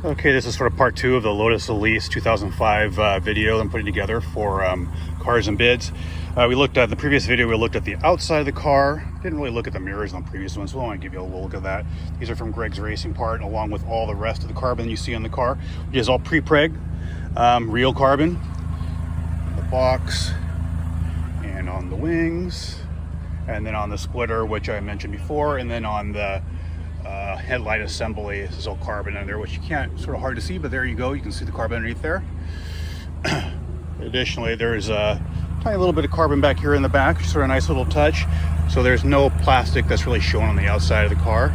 Okay, this is sort of part two of the Lotus Elise 2005 video I'm putting together for cars and bids. We looked at the previous video, we looked at the outside of the car. Didn't really look at the mirrors on the previous one, so I want to give you a little look at that. These are from Greg's Racing Part, along with all the rest of the carbon you see on the car, which is all pre-preg, real carbon. The box, and on the wings, and then on the splitter, which I mentioned before, and then on the headlight assembly. This is all carbon in there, which you can't, sort of hard to see, but there you go. You can see the carbon underneath there. Additionally, there's a tiny little bit of carbon back here in the back, sort of a nice little touch. So there's no plastic that's really shown on the outside of the car.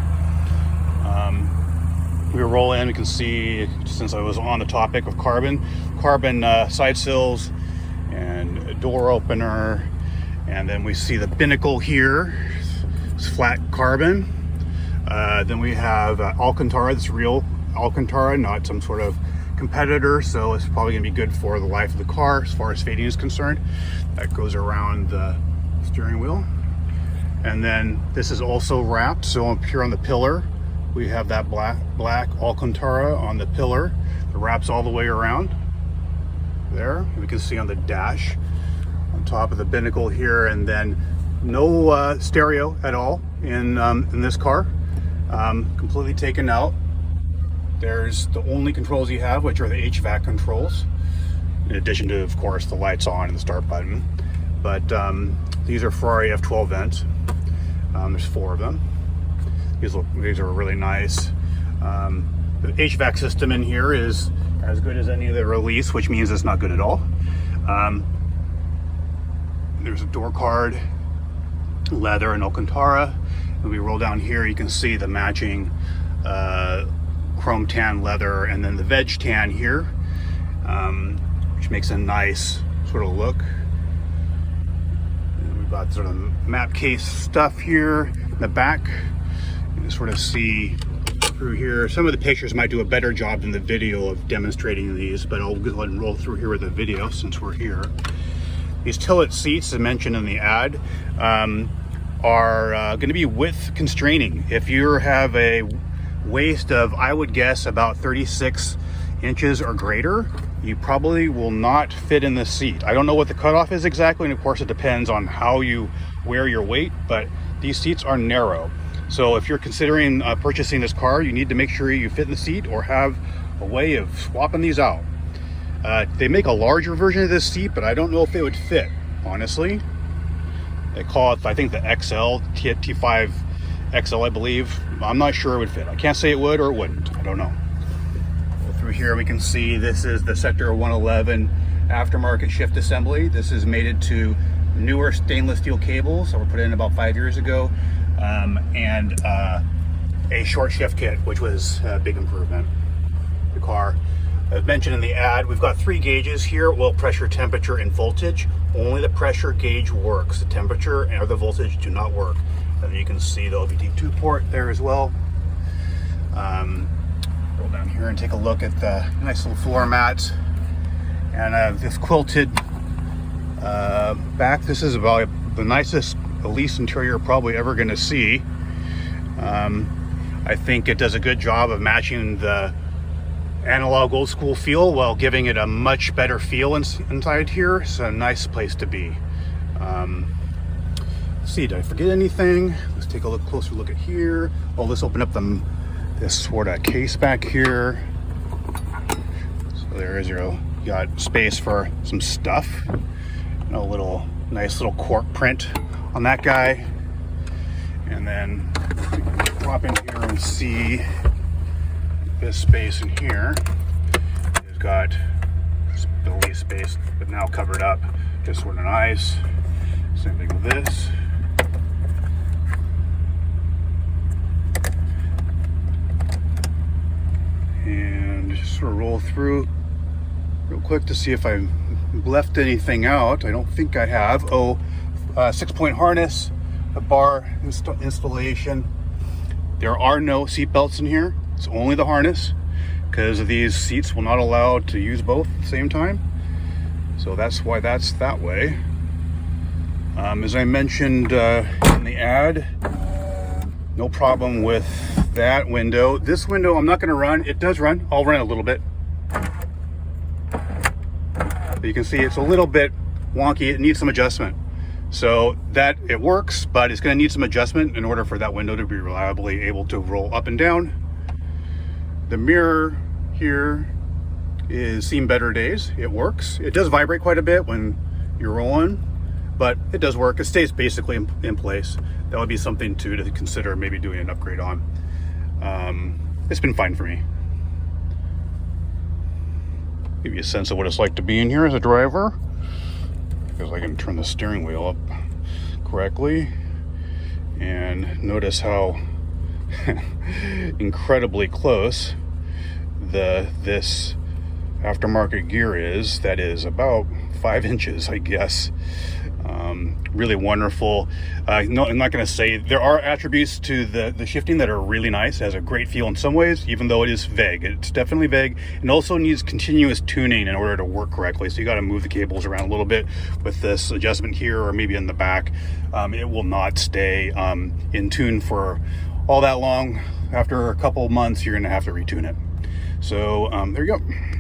We roll in, we can see, since I was on the topic of carbon side sills and a door opener, and then we see the binnacle here. It's flat carbon. Then we have Alcantara. This real Alcantara, not some sort of competitor, so it's probably going to be good for the life of the car as far as fading is concerned. That goes around the steering wheel. And then this is also wrapped, so up here on the pillar we have that black Alcantara on the pillar. It wraps all the way around there. We can see on the dash on top of the binnacle here, and then no stereo at all in this car. Completely taken out. There's the only controls you have, which are the HVAC controls, in addition to, of course, the lights on and the start button. But these are Ferrari F12 vents. There's 4 of them. These are really nice. The HVAC system in here is as good as any of the release, which means it's not good at all. There's a door card, leather and Alcantara. When we roll down here, you can see the matching chrome tan leather, and then the veg tan here, which makes a nice sort of look. And we've got sort of map case stuff here in the back. You can sort of see through here. Some of the pictures might do a better job than the video of demonstrating these, but I'll go ahead and roll through here with the video since we're here. These tilt seats, as mentioned in the ad, are going to be width constraining. If you have a waist of, I would guess, about 36 inches or greater, you probably will not fit in the seat. I don't know what the cutoff is exactly, and of course it depends on how you wear your weight, but these seats are narrow. So if you're considering purchasing this car, you need to make sure you fit in the seat or have a way of swapping these out. They make a larger version of this seat, but I don't know if it would fit, honestly. They call it, I think, the XL, T5 XL, I believe. I'm not sure it would fit. I can't say it would or it wouldn't. I don't know. Go through here, we can see this is the Sector 111 aftermarket shift assembly. This is mated to newer stainless steel cables that were put in about 5 years ago, and a short shift kit, which was a big improvement. The car, as mentioned in the ad, we've got 3 gauges here: oil pressure, temperature, and voltage. Only the pressure gauge works. The temperature and the voltage do not work. And you can see the OBD2 port there as well. Roll down here and take a look at the nice little floor mats and this quilted back. This is about the nicest Elise interior you're probably ever going to see. I think it does a good job of matching the analog old school feel while giving it a much better feel inside here. It's a nice place to be. Let's see, did I forget anything? Let's take a closer look at here. Oh, let's open up this sort of case back here. So there is you got space for some stuff. And a nice little cork print on that guy. And then we can drop in here and see this space in here. It's got the Elise space, but now covered up, just sort of nice. Same thing with this. And just sort of roll through real quick to see if I left anything out. I don't think I have. 6-point harness, a bar installation. There are no seat belts in here. It's only the harness, because these seats will not allow to use both at the same time. So that's why that's that way. As I mentioned in the ad, no problem with that window. This window I'm not going to run. It does run. I'll run a little bit. But you can see it's a little bit wonky. It needs some adjustment. So that it works, but it's going to need some adjustment in order for that window to be reliably able to roll up and down. The mirror here is seen better days. It works. It does vibrate quite a bit when you're rolling, but it does work. It stays basically in place. That would be something to consider maybe doing an upgrade on. It's been fine for me. Give you a sense of what it's like to be in here as a driver, because I can turn the steering wheel up correctly and notice how incredibly close this aftermarket gear is. That is about 5 inches, I guess. Really wonderful. No, I'm not going to say there are attributes to the shifting that are really nice. It has a great feel in some ways, even though it is vague. It's definitely vague, and also needs continuous tuning in order to work correctly. So you got to move the cables around a little bit with this adjustment here, or maybe in the back. It will not stay in tune for all that long. After a couple months, you're going to have to retune it. So there you go.